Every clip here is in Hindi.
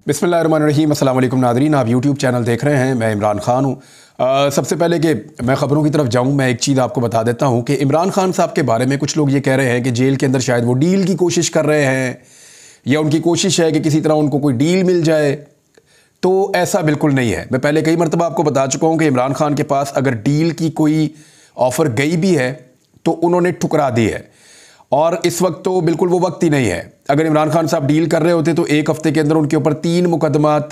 बिस्मिल्लाहिर्रहमानिर्रहीम। अस्सलाम वालेकुम नादरीन, आप यूट्यूब चैनल देख रहे हैं। मैं इमरान खान हूँ। सबसे पहले कि मैं ख़बरों की तरफ जाऊँ, मैं एक चीज़ आपको बता देता हूँ कि इमरान खान साहब के बारे में कुछ लोग ये कह रहे हैं कि जेल के अंदर शायद वो डील की कोशिश कर रहे हैं या उनकी कोशिश है कि किसी तरह उनको कोई डील मिल जाए। तो ऐसा बिल्कुल नहीं है। मैं पहले कई मरतबा आपको बता चुका हूँ कि इमरान खान के पास अगर डील की कोई ऑफ़र गई भी है तो उन्होंने ठुकरा दी है, और इस वक्त तो बिल्कुल वो वक्त ही नहीं है। अगर इमरान खान साहब डील कर रहे होते तो एक हफ्ते के अंदर उनके ऊपर 3 मुकदमात,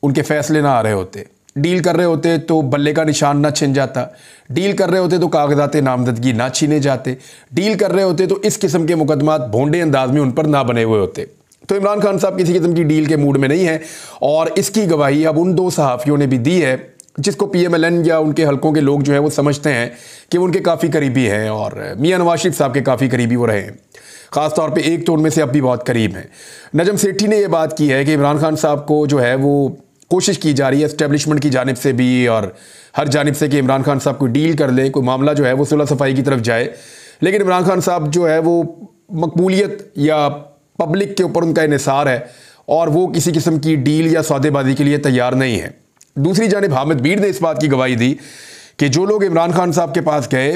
उनके फैसले ना आ रहे होते। डील कर रहे होते तो बल्ले का निशान ना छिन जाता। डील कर रहे होते तो कागजात नामजदगी ना छीने जाते। डील कर रहे होते तो इस किस्म के मुकदमात भोंडे अंदाज में उन पर ना बने हुए होते। तो इमरान खान साहब किसी किस्म की डील के मूड में नहीं है, और इसकी गवाही अब उन 2 सहाफ़ियों ने भी दी है जिसको PMLN या उनके हलकों के लोग जो है वो समझते हैं कि वो उनके काफ़ी करीबी हैं, और मियां नवाज शरीफ साहब के काफ़ी करीबी वो रहे हैं। ख़ास तौर पे एक तो उनमें से अब भी बहुत करीब हैं। नजम सेठी ने यह बात की है कि इमरान खान साहब को जो है वो कोशिश की जा रही है एस्टेब्लिशमेंट की जानिब से भी और हर जानिब से कि इमरान खान साहब कोई डील कर ले, कोई मामला जो है वो सुलह सफाई की तरफ जाए। लेकिन इमरान खान साहब जो है वो मकबूलियत या पब्लिक के ऊपर उनका इन्हिसार है, और वो किसी किस्म की डील या सौदेबाजी के लिए तैयार नहीं है। दूसरी जानिब हामिद बीर ने इस बात की गवाही दी कि जो लोग इमरान खान साहब के पास गए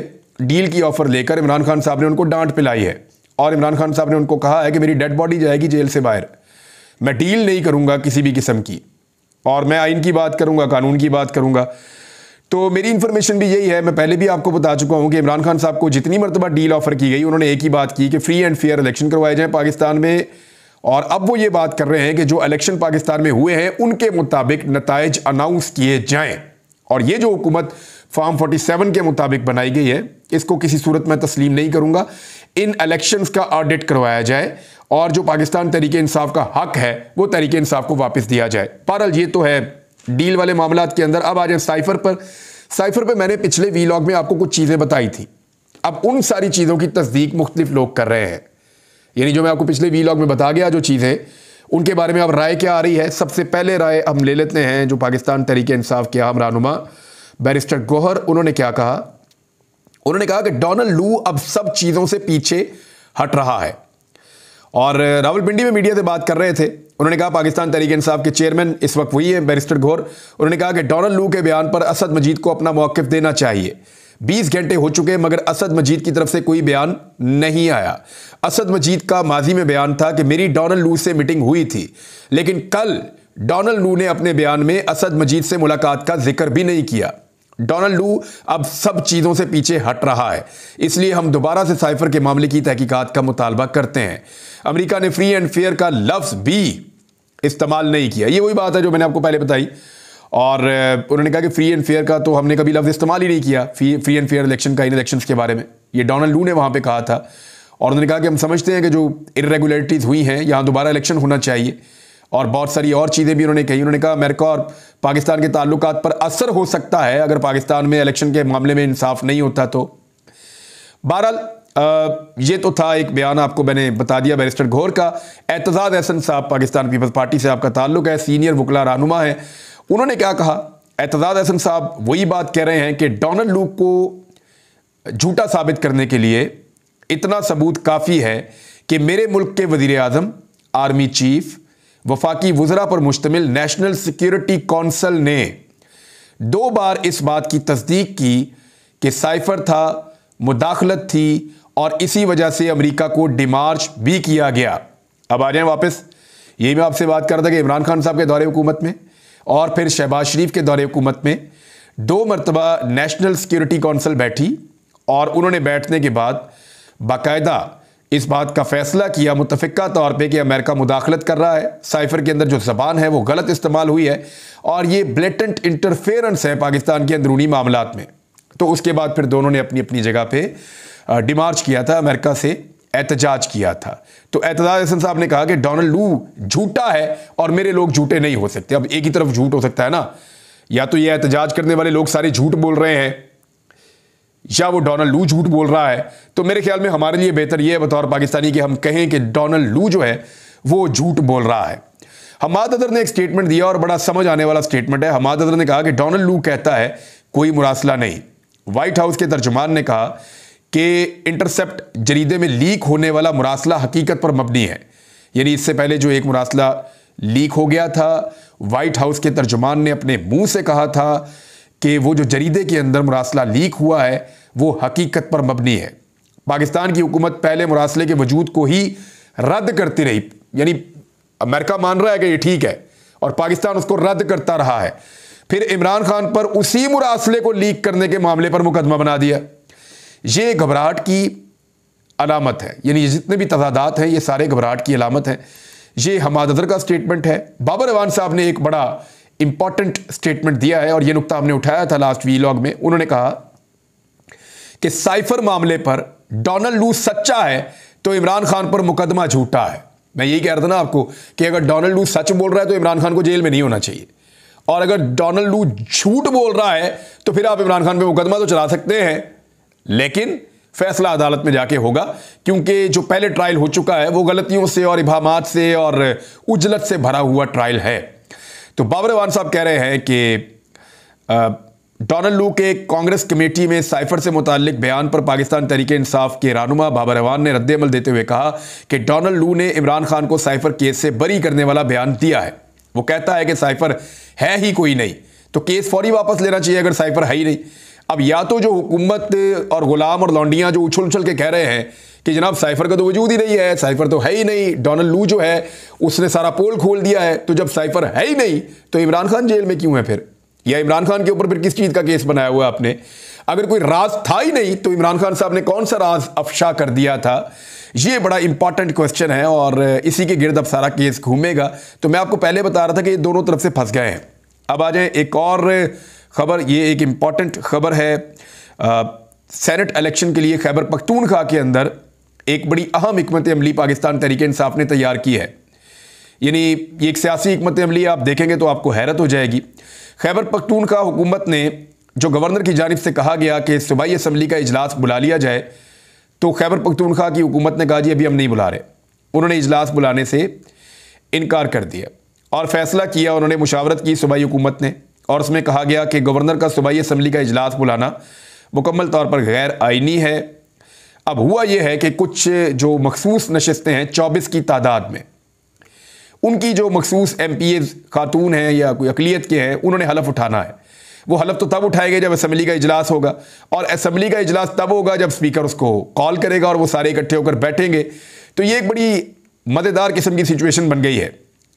डील की ऑफ़र लेकर, इमरान खान साहब ने उनको डांट पिलाई है, और इमरान खान साहब ने उनको कहा है कि मेरी डेड बॉडी जाएगी जेल से बाहर, मैं डील नहीं करूंगा किसी भी किस्म की, और मैं आइन की बात करूंगा, कानून की बात करूंगा। तो मेरी इंफॉर्मेशन भी यही है। मैं पहले भी आपको बता चुका हूं कि इमरान खान साहब को जितनी मरतबा डील ऑफर की गई, उन्होंने एक ही बात की कि फ्री एंड फेयर इलेक्शन करवाए जाएं पाकिस्तान में। और अब वो ये बात कर रहे हैं कि जो इलेक्शन पाकिस्तान में हुए हैं उनके मुताबिक नताइज अनाउंस किए जाएं, और ये जो हुकूमत फॉर्म 47 के मुताबिक बनाई गई है, इसको किसी सूरत में तस्लीम नहीं करूंगा। इन इलेक्शंस का ऑडिट करवाया जाए, और जो पाकिस्तान तहरीक इंसाफ का हक है वो तहरीक इंसाफ को वापस दिया जाए। बहरहाल ये तो है डील वाले मामलात के अंदर। अब आ जाए साइफर पर। साइफर पर मैंने पिछले वीलॉग में आपको कुछ चीज़ें बताई थी। अब उन सारी चीज़ों की तस्दीक मुख्तलिफ लोग कर रहे हैं, यानी जो मैं आपको पिछले वीलॉग में बता गया जो चीज़ें, उनके बारे में अब राय क्या आ रही है। सबसे पहले राय हम ले लेते हैं जो पाकिस्तान तहरीक इंसाफ के आम रहनुमा बैरिस्टर गौहर, उन्होंने क्या कहा। उन्होंने कहा कि डोनाल्ड लू अब सब चीज़ों से पीछे हट रहा है, और रावलपिंडी में मीडिया से बात कर रहे थे। उन्होंने कहा पाकिस्तान तहरीक इंसाफ के चेयरमैन इस वक्त वही है बैरिस्टर गौहर। उन्होंने कहा कि डोनाल्ड लू के बयान पर असद मजीद को अपना मौक़िफ़ देना चाहिए। 20 घंटे हो चुके मगर असद मजीद की तरफ से कोई बयान नहीं आया। असद मजीद का माजी में बयान था कि मेरी डोनाल्ड लू से मीटिंग हुई थी, लेकिन कल डोनाल्ड लू ने अपने बयान में असद मजीद से मुलाकात का जिक्र भी नहीं किया। डोनाल्ड लू अब सब चीज़ों से पीछे हट रहा है, इसलिए हम दोबारा से साइफर के मामले की तहकीकात का मुतालबा करते हैं। अमेरिका ने फ्री एंड फेयर का लफ्ज़ भी इस्तेमाल नहीं किया। ये वही बात है जो मैंने आपको पहले बताई। और उन्होंने कहा कि फ्री एंड फेयर का तो हमने कभी लफ्ज़ इस्तेमाल ही नहीं किया फ्री एंड फेयर इलेक्शन का, इन इलेक्शंस के बारे में। ये डोनाल्ड लू ने वहाँ पे कहा था, और उन्होंने कहा कि हम समझते हैं कि जो इरेगुलरिटीज़ हुई हैं यहाँ दोबारा इलेक्शन होना चाहिए, और बहुत सारी और चीज़ें भी उन्होंने कही। उन्होंने कहा अमेरिका और पाकिस्तान के ताल्लुकात पर असर हो सकता है अगर पाकिस्तान में इलेक्शन के मामले में इंसाफ नहीं होता तो। बहरहाल ये तो था एक बयान, आपको मैंने बता दिया बैरिस्टर गौहर का। एतजाज़ अहसन साहब, पाकिस्तान पीपल्स पार्टी से आपका ताल्लुक है, सीनियर वकला रहनुमा है, उन्होंने क्या कहा। एतजाज़ अहसन साहब वही बात कह रहे हैं कि डोनाल्ड लू को झूठा साबित करने के लिए इतना सबूत काफ़ी है कि मेरे मुल्क के वज़ीर आज़म, आर्मी चीफ, वफाकी वज़रा पर मुश्तमिल नेशनल सिक्योरिटी कौंसल ने 2 बार इस बात की तस्दीक की कि साइफर था, मुदाखलत थी, और इसी वजह से अमेरिका को डिमार्च भी किया गया। अब आ जाए वापस, यही मैं आपसे बात कर रहा था कि इमरान खान साहब के दौरे हुकूमत में और फिर शहबाज शरीफ के दौरे हुकूमत में 2 मरतबा नेशनल सिक्योरिटी कौंसल बैठी, और उन्होंने बैठने के बाद बाकायदा इस बात का फैसला किया मुतफ़िक़ा तौर पे कि अमेरिका मुदाखलत कर रहा है, साइफर के अंदर जो ज़बान है वो गलत इस्तेमाल हुई है, और ये ब्लेटेंट इंटरफेरेंस है पाकिस्तान के अंदरूनी मामलात में। तो उसके बाद फिर दोनों ने अपनी अपनी जगह पे डिमार्च किया था, अमेरिका से एहतजाज किया था। तो एतजाज़ अहसन साहब ने कहा कि डोनाल्ड लू झूठा है और मेरे लोग झूठे नहीं हो सकते। अब एक ही तरफ झूठ हो सकता है ना, या तो ये एहतजाज करने वाले लोग सारे झूठ बोल रहे हैं या वो डोनाल्ड लू झूठ बोल रहा है। तो मेरे ख्याल में हमारे लिए बेहतर ये है बतौर पाकिस्तानी कि हम कहें कि डोनाल्ड लू जो है वो झूठ बोल रहा है। हमाद अदर ने एक स्टेटमेंट दिया, और बड़ा समझ आने वाला स्टेटमेंट है। हमाद अदर ने कहा कि डोनाल्ड लू कहता है कोई मुरासला नहीं। व्हाइट हाउस के तर्जुमान ने कहा कि इंटरसेप्ट जरीदे में लीक होने वाला मुरासला हकीकत पर मबनी है, यानी इससे पहले जो एक मुरासला लीक हो गया था। व्हाइट हाउस के तर्जुमान ने अपने मुंह से कहा था कि वो जो जरीदे के अंदर मुरासला लीक हुआ है वो हकीकत पर मबनी है। पाकिस्तान की हुकूमत पहले मुरासले के वजूद को ही रद्द करती रही, यानी अमेरिका मान रहा है कि ये ठीक है और पाकिस्तान उसको रद्द करता रहा है। फिर इमरान खान पर उसी मुरासले को लीक करने के मामले पर मुकदमा बना दिया। ये घबराहट की अलामत है, यानी ये जितने भी तजादात हैं ये सारे घबराहट की अलामत है। ये हमाद अजहर का स्टेटमेंट है। बाबर अवान साहब ने एक बड़ा इंपॉर्टेंट स्टेटमेंट दिया है और यह नुकता हमने उठाया था लास्ट वीलॉग में। उन्होंने कहा कि साइफर मामले पर डोनाल्ड लू सच्चा है तो इमरान खान पर मुकदमा झूठा है। मैं यही कह रहा था ना आपको कि अगर डोनाल्ड लू सच बोल रहा है तो इमरान खान को जेल में नहीं होना चाहिए, और अगर डोनाल्ड लू झूठ बोल रहा है तो फिर आप इमरान खान पे मुकदमा तो चला सकते हैं, लेकिन फैसला अदालत में जाके होगा, क्योंकि जो पहले ट्रायल हो चुका है वो गलतियों से और इबाहमात से और उजलत से भरा हुआ ट्रायल है। तो बाबर अवान साहब कह रहे हैं कि डोनाल्ड लू के कांग्रेस कमेटी में साइफर से मुताल्लिक बयान पर पाकिस्तान तहरीके इंसाफ के रहनुमा बाबर अवान ने रद्द-ए-अमल देते हुए कहा कि डोनाल्ड लू ने इमरान खान को साइफर केस से बरी करने वाला बयान दिया है। वो कहता है कि साइफर है ही कोई नहीं, तो केस फौरी वापस लेना चाहिए अगर साइफर है ही नहीं। अब या तो जो हुकूमत और गुलाम और लौंडियां जो उछल उछल के कह रहे हैं कि जनाब साइफर का तो वजूद ही नहीं है, साइफर तो है ही नहीं, डोनाल्ड लू जो है उसने सारा पोल खोल दिया है, तो जब साइफर है ही नहीं तो इमरान खान जेल में क्यों है फिर, या इमरान खान के ऊपर फिर किस चीज़ का केस बनाया हुआ आपने? अगर कोई राज था ही नहीं तो इमरान खान साहब ने कौन सा राज अफशा कर दिया था? ये बड़ा इंपॉर्टेंट क्वेश्चन है और इसी के गिर्द अब सारा केस घूमेगा। तो मैं आपको पहले बता रहा था कि ये दोनों तरफ से फंस गए हैं। अब आ जाए एक और खबर, ये एक इंपॉर्टेंट खबर है। सेनेट इलेक्शन के लिए खैबर पख्तूनख्वा के अंदर एक बड़ी अहम हिकमत अमली पाकिस्तान तहरीके इंसाफ ने तैयार की है। यानी ये एक सियासी हिकमत अमली आप देखेंगे तो आपको हैरत हो जाएगी। खैबर पख्तूनख्वा हुकूमत ने जो गवर्नर की जानिब से कहा गया कि सूबाई असम्बली का इजलास बुला लिया जाए, तो खैबर पख्तूनख्वा की हुकूमत ने कहा जी अभी हम नहीं बुला रहे। उन्होंने इजलास बुलाने से इनकार कर दिया और फैसला किया, उन्होंने मुशावरत की सूबाई हुकूमत ने, और उसमें कहा गया कि गवर्नर का सूबाई असम्बली का इजलास बुलाना मुकम्मल तौर पर गैर आइनी है। अब हुआ यह है कि कुछ जो मखसूस नशस्तें हैं 24 की तादाद में, उनकी जो मखसूस MPAs खातून हैं या कोई अकलियत के हैं, उन्होंने हलफ उठाना है। वो हलफ तो तब उठाएंगे जब असम्बली का इजलास होगा, और असम्बली का इजलास तब होगा जब स्पीकर उसको कॉल करेगा और वो सारे इकट्ठे होकर बैठेंगे। तो ये एक बड़ी मज़ेदार किस्म की सिचुएशन बन गई है।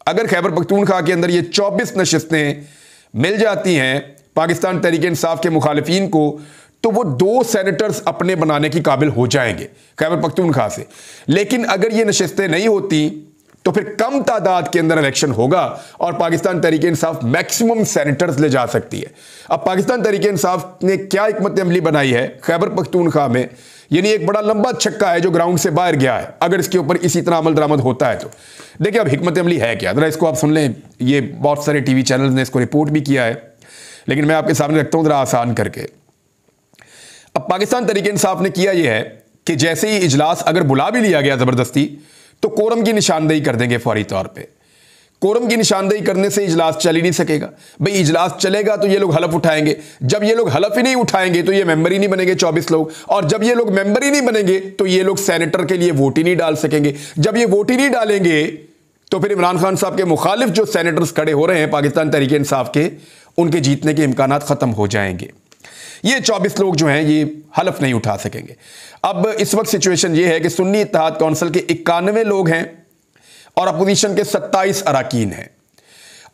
अगर खैबर पख्तूनख्वा के अंदर ये 24 नशस्तें मिल जाती हैं पाकिस्तान तहरीके इंसाफ के मुखालिफिन को, तो वो 2 सेनेटर्स अपने बनाने की काबिल हो जाएंगे खैबर पख्तूनख्वा से। लेकिन अगर ये नशस्तें नहीं होती तो फिर कम तादाद के अंदर इलेक्शन होगा और पाकिस्तान तहरीके इंसाफ मैक्सिमम सेनेटर्स ले जा सकती है। अब पाकिस्तान तहरीके इंसाफ ने क्या हिकमत अमली बनाई है खैबर पख्तूनख्वा में, यानी एक बड़ा लंबा छक्का है जो ग्राउंड से बाहर गया है, अगर इसके ऊपर इसी तरह अमल दरामद होता है तो। देखिए अब हिकमत अमली है क्या, जरा इसको आप सुन लें। ये बहुत सारे TV चैनल्स ने इसको रिपोर्ट भी किया है, लेकिन मैं आपके सामने रखता हूं जरा आसान करके। अब पाकिस्तान तहरीके इंसाफ ने किया यह है कि जैसे ही इजलास अगर बुला भी लिया गया जबरदस्ती, तो कोरम की निशानदेही कर देंगे फौरी तौर पे। कोरम की निशानदेही करने से इजलास चल ही नहीं सकेगा। भाई इजलास चलेगा तो ये लोग हलफ उठाएंगे, जब ये लोग हलफ ही नहीं उठाएंगे तो ये मेंबर ही नहीं बनेंगे 24 लोग, और जब ये लोग मेंबर ही नहीं बनेंगे तो ये लोग सेनेटर के लिए वोट ही नहीं डाल सकेंगे। जब ये वोट ही नहीं डालेंगे तो फिर इमरान खान साहब के मुखालिफ जो सेनेटर्स खड़े हो रहे हैं पाकिस्तान तहरीके इंसाफ के, उनके जीतने के इम्कानात खत्म हो जाएंगे। ये 24 लोग जो हैं ये हलफ नहीं उठा सकेंगे। अब इस वक्त सिचुएशन ये है कि सुन्नी इत्तेहाद कौंसिल के 91 लोग हैं और अपोजिशन के 27 अराकीन हैं।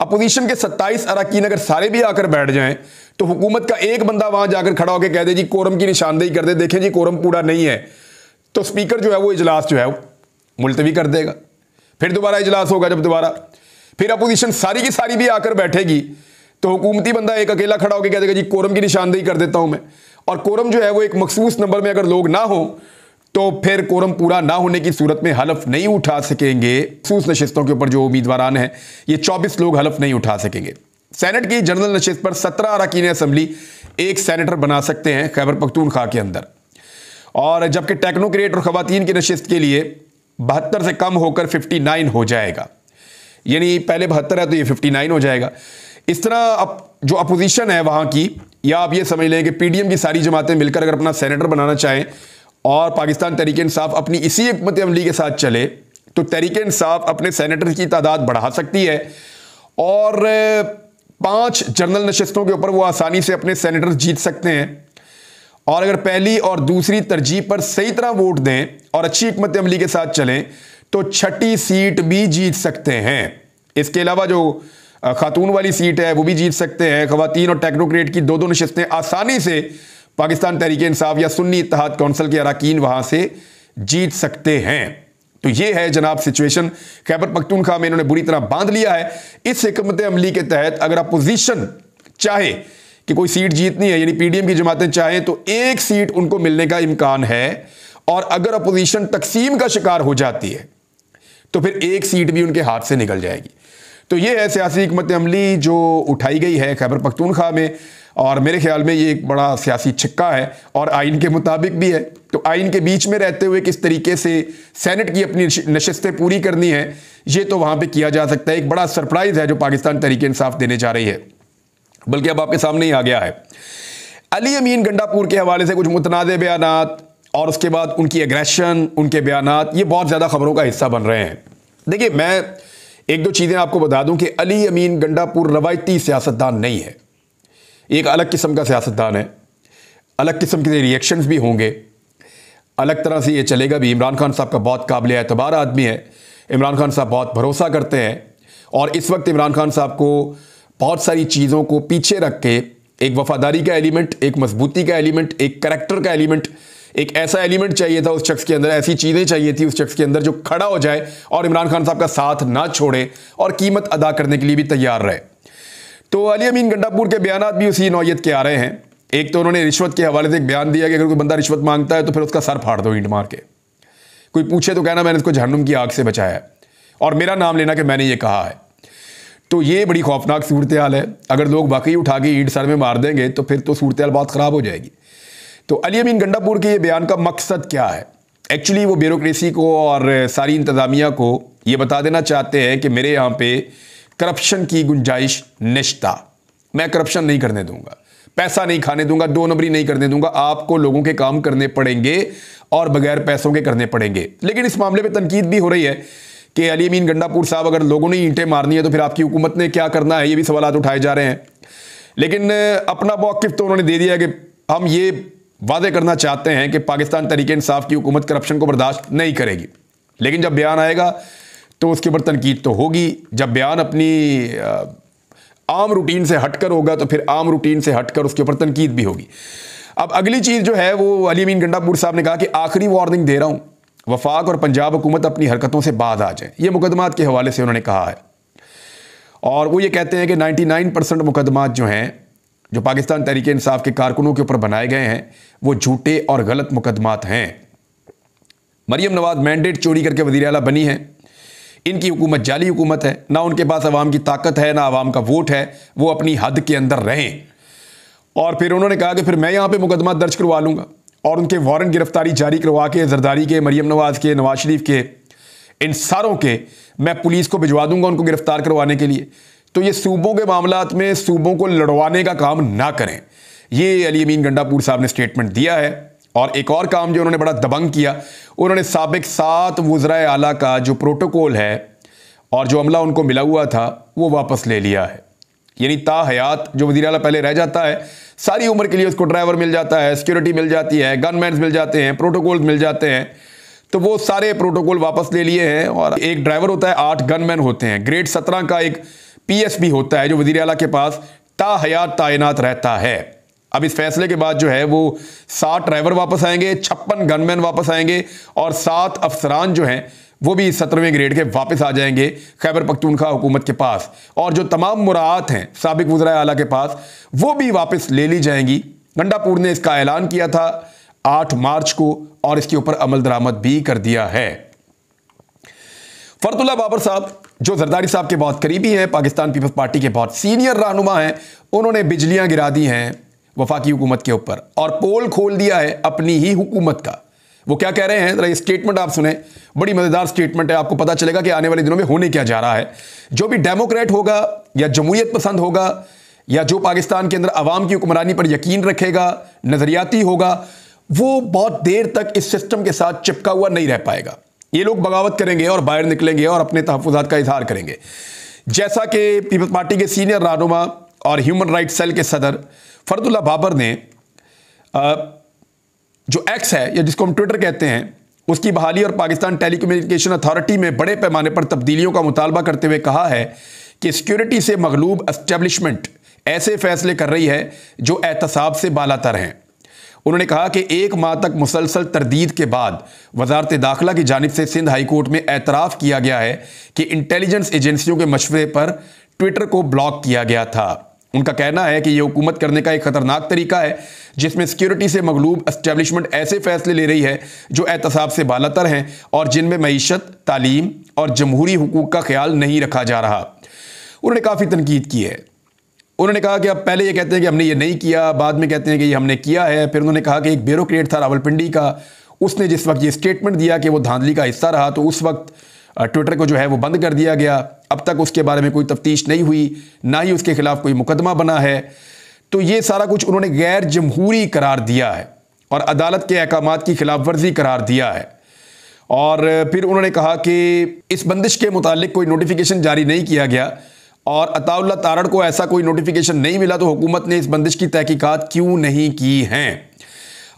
अपोजिशन के 27 अराकीन अगर सारे भी आकर बैठ जाएं तो हुकूमत का एक बंदा वहां जाकर खड़ा होकर कह दे जी कोरम की निशानदेही कर दे, देखें जी कोरम पूरा नहीं है, तो स्पीकर जो है वो इजलास जो है वो मुलतवी कर देगा। फिर दोबारा इजलास होगा, जब दोबारा फिर अपोजिशन सारी की सारी भी आकर बैठेगी तो हुकूमती बंदा एक अकेला खड़ा होकर कह देगा जी कोरम की निशानदेही कर देता हूं मैं, और कोरम जो है वो एक मखसूस नंबर में अगर लोग ना हो तो फिर कोरम पूरा ना होने की सूरत में हलफ नहीं उठा सकेंगे। मखसूस नशिस्तों के ऊपर जो उम्मीदवारान हैं ये 24 लोग हलफ नहीं उठा सकेंगे। सेनेट की जनरल नशिस्त पर 17 अरकान असम्बली एक सेनेटर बना सकते हैं खैबर पख्तूनख्वा के अंदर, और जबकि टेक्नोक्रेट और खवातीन की नशिस्त के लिए 72 से कम होकर 59 हो जाएगा। यानी पहले 72 है तो ये 59 हो जाएगा। इस तरह अब जो अपोजिशन है वहाँ की, या आप ये समझ लें कि PDM की सारी जमातें मिलकर अगर अपना सेनेटर बनाना चाहें और पाकिस्तान तहरीके इंसाफ अपनी इसी हिकमत अमली के साथ चले तो तहरीक इंसाफ अपने सेनेटर की तादाद बढ़ा सकती है और 5 जनरल नशिस्तों के ऊपर वो आसानी से अपने सेनेटर जीत सकते हैं। और अगर पहली और दूसरी तरजीह पर सही तरह वोट दें और अच्छी हिकमत अमली के साथ चलें तो 6ठी सीट भी जीत सकते हैं। इसके अलावा जो खातून वाली सीट है वो भी जीत सकते हैं। खवातीन और टेक्नोक्रेट की 2-2 नशिस्तें आसानी से पाकिस्तान तहरीक इंसाफ या सुन्नी इत्तेहाद कौंसिल के अरकान वहां से जीत सकते हैं। तो ये है जनाब सिचुएशन। खैबर पख्तूनख्वा में इन्होंने बुरी तरह बांध लिया है। इस हिकमत अमली के तहत अगर अपोजिशन चाहे कि कोई सीट जीतनी है, यानी पीडीएम की जमातें चाहें तो 1 सीट उनको मिलने का इम्कान है, और अगर अपोजिशन तकसीम का शिकार हो जाती है तो फिर 1 सीट भी उनके हाथ से निकल जाएगी। तो ये है सियासी हिकमत अमली जो उठाई गई है खैबर पख्तूनख्वा में, और मेरे ख्याल में ये एक बड़ा सियासी छिक्का है और आइन के मुताबिक भी है। तो आइन के बीच में रहते हुए किस तरीके से सेनेट की अपनी नशिस्तें पूरी करनी है, ये तो वहां पे किया जा सकता है। एक बड़ा सरप्राइज है जो पाकिस्तान तहरीक इंसाफ देने जा रही है, बल्कि अब आपके सामने ही आ गया है। अली अमीन गंडापुर के हवाले से कुछ मुतनाज़ बयानात और उसके बाद उनकी एग्रेशन, उनके बयानात, ये बहुत ज़्यादा खबरों का हिस्सा बन रहे हैं। देखिए, मैं 1-2 चीज़ें आपको बता दूं कि अली अमीन गंडापुर रवायती सियासतदान नहीं है, एक अलग किस्म का सियासतदान है। अलग किस्म के रिएक्शंस भी होंगे, अलग तरह से ये चलेगा भी। इमरान खान साहब का बहुत काबिल एतबार आदमी है, इमरान खान साहब बहुत भरोसा करते हैं, और इस वक्त इमरान खान साहब को बहुत सारी चीज़ों को पीछे रख के एक वफादारी का एलिमेंट, एक मजबूती का एलिमेंट, एक करैक्टर का एलिमेंट, एक ऐसा एलिमेंट चाहिए था उस शख्स के अंदर, ऐसी चीज़ें चाहिए थी उस शख्स के अंदर जो खड़ा हो जाए और इमरान खान साहब का साथ ना छोड़े और कीमत अदा करने के लिए भी तैयार रहे। तो अली अमीन गंडापुर के बयानात भी उसी नौयत के आ रहे हैं। एक तो उन्होंने रिश्वत के हवाले से एक बयान दिया कि अगर कोई बंदा रिश्वत मांगता है तो फिर उसका सर फाड़ दो ईंट मार के। कोई पूछे तो कहना मैंने इसको जहन्नुम की आग से बचाया है, और मेरा नाम लेना कि मैंने ये कहा है। तो ये बड़ी खौफनाक सूरत हाल है। अगर लोग वाकई उठा के ईंट सर में मार देंगे तो फिर तो सूरत हाल बहुत ख़राब हो जाएगी। तो अली अमीन गंडापुर के ये बयान का मकसद क्या है? एक्चुअली वो ब्यूरोक्रेसी को और सारी इंतज़ामिया को ये बता देना चाहते हैं कि मेरे यहाँ पे करप्शन की गुंजाइश निश्ता, मैं करप्शन नहीं करने दूंगा, पैसा नहीं खाने दूंगा, 2 नंबरी नहीं करने दूंगा। आपको लोगों के काम करने पड़ेंगे और बगैर पैसों के करने पड़ेंगे। लेकिन इस मामले पे तनकीद भी हो रही है कि अली अमीन गंडापुर साहब, अगर लोगों ने ईंटें मारनी है तो फिर आपकी हुकूमत ने क्या करना है, ये भी सवाल उठाए जा रहे हैं। लेकिन अपना मौक़िफ़ तो उन्होंने दे दिया कि हम ये वादे करना चाहते हैं कि पाकिस्तान तहरीक इंसाफ की हुकूमत करप्शन को बर्दाश्त नहीं करेगी। लेकिन जब बयान आएगा तो उसके ऊपर तनकीद तो होगी। जब बयान अपनी आम रूटीन से हटकर होगा तो फिर आम रूटीन से हटकर उसके ऊपर तनकीद भी होगी। अब अगली चीज़ जो है वो अली अमीन गंडापुर साहब ने कहा कि आखिरी वार्निंग दे रहा हूँ, वफाक और पंजाब हुकूमत अपनी हरकतों से बाज आ जाए। ये मुकदमात के हवाले से उन्होंने कहा है, और वो ये कहते हैं कि 99% मुकदमात जो हैं जो पाकिस्तान तहरीक इंसाफ के कारकुनों के ऊपर बनाए गए हैं वो झूठे और गलत मुकदमात हैं। मरियम नवाज मैंडेट चोरी करके वज़ीर आला बनी है, इनकी हुकूमत जाली हुकूमत है, ना उनके पास अवाम की ताकत है ना अवाम का वोट है, वो अपनी हद के अंदर रहें। और फिर उन्होंने कहा कि फिर मैं यहाँ पे मुकदमा दर्ज करवा लूँगा और उनके वारंट गिरफ्तारी जारी करवा के जरदारी के, मरियम नवाज के, नवाज शरीफ के, इन सारों के मैं पुलिस को भिजवा दूंगा उनको गिरफ्तार करवाने के लिए। तो ये सूबों के मामलात में सूबों को लड़वाने का काम ना करें, ये अली अमीन गंडापुर साहब ने स्टेटमेंट दिया है। और एक और काम जो उन्होंने बड़ा दबंग किया, उन्होंने साबिक 7 वज़राए आला का जो प्रोटोकॉल है और जो अमला उनको मिला हुआ था वो वापस ले लिया है। यानी ता हयात जो वज़ीर आला पहले रह जाता है, सारी उम्र के लिए उसको ड्राइवर मिल जाता है, सिक्योरिटी मिल जाती है, गनमैन्स मिल जाते हैं, प्रोटोकॉल मिल जाते हैं, तो वो सारे प्रोटोकॉल वापस ले लिए हैं। और एक ड्राइवर होता है, 8 गनमैन होते हैं, ग्रेड 17 का एक PSB होता है जो वज़ीर आला के पास ता हयात तैनात रहता है। अब इस फैसले के बाद जो है वो 60 ड्राइवर वापस आएंगे, 56 गनमैन वापस आएंगे और 7 अफसरान जो हैं वो भी 17वें ग्रेड के वापस आ जाएंगे खैबर पख्तूनख्वा हुकूमत के पास। और जो तमाम मुराद हैं साबिक वज़राए आला के पास वो भी वापस ले ली जाएंगी। गंडापुर ने इसका ऐलान किया था 8 मार्च को और इसके ऊपर अमल दरामद भी कर दिया है। फरतुल्लाह बाबर साहब जो जरदारी साहब के बहुत करीबी हैं, पाकिस्तान पीपल्स पार्टी के बहुत सीनियर रहनुमा हैं, उन्होंने बिजलियां गिरा दी हैं वफाकी हुकूमत के ऊपर और पोल खोल दिया है अपनी ही हुकूमत का। वो क्या कह रहे हैं, जरा ये स्टेटमेंट आप सुने, बड़ी मजेदार स्टेटमेंट है, आपको पता चलेगा कि आने वाले दिनों में होने क्या जा रहा है। जो भी डेमोक्रेट होगा या जमहूरियत पसंद होगा या जो पाकिस्तान के अंदर अवाम की हुक्मरानी पर यकीन रखेगा, नजरियाती होगा, वो बहुत देर तक इस सिस्टम के साथ चिपका हुआ नहीं रह पाएगा। ये लोग बगावत करेंगे और बाहर निकलेंगे और अपने तहफ़्फ़ुज़ात का इजहार करेंगे। जैसा कि पीपल्स पार्टी के सीनियर रहनुमा और ह्यूमन राइट्स सेल के सदर फरदुल्ला बाबर ने जो एक्स है या जिसको हम ट्विटर कहते हैं उसकी बहाली और पाकिस्तान टेलीकम्युनिकेशन अथॉरिटी में बड़े पैमाने पर तब्दीलियों का मुतालबा करते हुए कहा है कि सिक्योरिटी से मगलूब एस्टेब्लिशमेंट ऐसे फैसले कर रही है जो एहतसाब से बालातर हैं। उन्होंने कहा कि 1 माह तक मुसलसल तरदीद के बाद वजारत दाखिला की जानिब से सिंध हाई कोर्ट में एतराफ़ किया गया है कि इंटेलिजेंस एजेंसियों के मशवरे पर ट्विटर को ब्लॉक किया गया था। उनका कहना है कि यह हुकूमत करने का एक ख़तरनाक तरीका है जिसमें सिक्योरिटी से मगलूब एस्टेब्लिशमेंट ऐसे फैसले ले रही है जो एहतसाब से बालातर हैं और जिनमें मईशत, तालीम और जमहूरी हुकूक का ख्याल नहीं रखा जा रहा। उन्होंने काफ़ी तनकीद की है। उन्होंने कहा कि अब पहले ये कहते हैं कि हमने ये नहीं किया, बाद में कहते हैं कि ये हमने किया है। फिर उन्होंने कहा कि एक ब्यूरोक्रेट था रावलपिंडी का, उसने जिस वक्त ये स्टेटमेंट दिया कि वो धांधली का हिस्सा रहा तो उस वक्त ट्विटर को जो है वो बंद कर दिया गया। अब तक उसके बारे में कोई तफ्तीश नहीं हुई, ना ही उसके खिलाफ कोई मुकदमा बना है। तो ये सारा कुछ उन्होंने गैर जमहूरी करार दिया है और अदालत के अहकामात की खिलाफ वर्जी करार दिया है। और फिर उन्होंने कहा कि इस बंदिश के मुतालिक कोई नोटिफिकेशन जारी नहीं किया गया और अताउल्लाह तारड़ को ऐसा कोई नोटिफिकेशन नहीं मिला तो हुकूमत ने इस बंदिश की तहकीकात क्यों नहीं की हैं।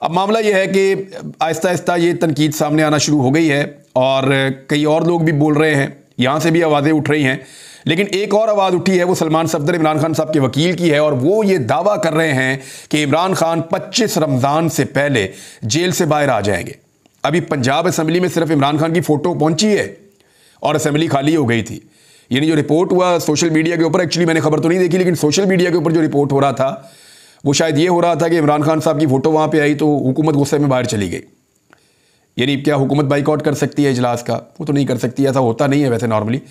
अब मामला यह है कि आहिस्ता आहिस्ता ये तनकीद सामने आना शुरू हो गई है और कई और लोग भी बोल रहे हैं, यहाँ से भी आवाज़ें उठ रही हैं। लेकिन एक और आवाज़ उठी है, वो सलमान सफदर इमरान खान साहब के वकील की है और वो ये दावा कर रहे हैं कि इमरान खान 25 रमज़ान से पहले जेल से बाहर आ जाएंगे। अभी पंजाब असम्बली में सिर्फ इमरान खान की फ़ोटो पहुंची है और असम्बली खाली हो गई थी। यानी जो रिपोर्ट हुआ सोशल मीडिया के ऊपर, एक्चुअली मैंने खबर तो नहीं देखी, लेकिन सोशल मीडिया के ऊपर जो रिपोर्ट हो रहा था वो शायद ये हो रहा था कि इमरान खान साहब की फ़ोटो वहाँ पे आई तो हुकूमत गुस्से में बाहर चली गई। यानी क्या हुकूमत बाइकआउट कर सकती है इजलास का? वो तो नहीं कर सकती, ऐसा होता नहीं है वैसे नॉर्मली,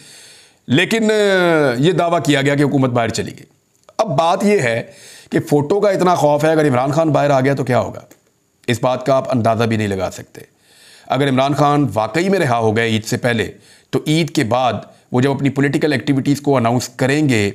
लेकिन ये दावा किया गया कि हुकूमत बाहर चली गई। अब बात यह है कि फ़ोटो का इतना खौफ है, अगर इमरान खान बाहर आ गया तो क्या होगा, इस बात का आप अंदाज़ा भी नहीं लगा सकते। अगर इमरान खान वाकई में रिहा हो गए ईद से पहले, तो ईद के बाद वो जब अपनी पॉलिटिकल एक्टिविटीज़ को अनाउंस करेंगे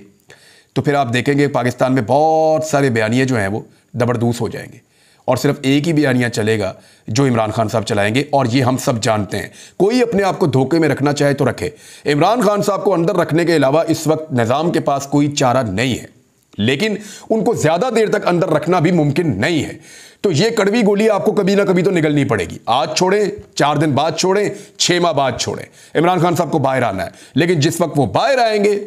तो फिर आप देखेंगे पाकिस्तान में बहुत सारे बयानिए जो हैं वो दबरदूस हो जाएंगे और सिर्फ एक ही बयानिया चलेगा जो इमरान खान साहब चलाएंगे। और ये हम सब जानते हैं। कोई अपने आप को धोखे में रखना चाहे तो रखे, इमरान खान साहब को अंदर रखने के अलावा इस वक्त निज़ाम के पास कोई चारा नहीं है, लेकिन उनको ज़्यादा देर तक अंदर रखना भी मुमकिन नहीं है। तो ये कड़वी गोली आपको कभी ना कभी तो निगलनी पड़ेगी। आज छोड़ें, 4 दिन बाद छोड़ें, 6 माह बाद छोड़ें, इमरान खान साहब को बाहर आना है। लेकिन जिस वक्त वो बाहर आएंगे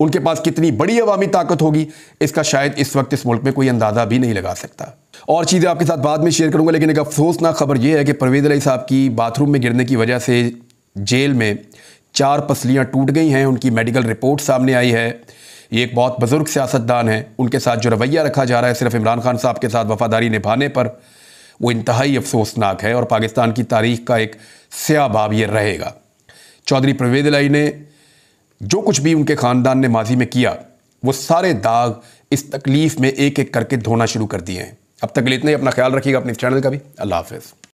उनके पास कितनी बड़ी अवामी ताकत होगी इसका शायद इस वक्त इस मुल्क में कोई अंदाज़ा भी नहीं लगा सकता। और चीज़ें आपके साथ बाद में शेयर करूंगा, लेकिन एक अफसोसनाक खबर यह है कि परवेज़ इलाही साहब की बाथरूम में गिरने की वजह से जेल में 4 पसलियाँ टूट गई हैं। उनकी मेडिकल रिपोर्ट सामने आई है। ये एक बहुत बुजुर्ग सियासतदान है, उनके साथ जो रवैया रखा जा रहा है सिर्फ इमरान खान साहब के साथ वफादारी निभाने पर, वो इंतहाई अफसोसनाक है और पाकिस्तान की तारीख का एक स्याह बाब ये रहेगा। चौधरी परवेज़ इलाही ने जो कुछ भी उनके ख़ानदान ने माजी में किया, वो सारे दाग इस तकलीफ़ में एक एक करके धोना शुरू कर दिए हैं। अब तक के लिए इतना ही। अपना ख्याल रखिएगा, अपने चैनल का भी। अल्लाह हाफ़िज़।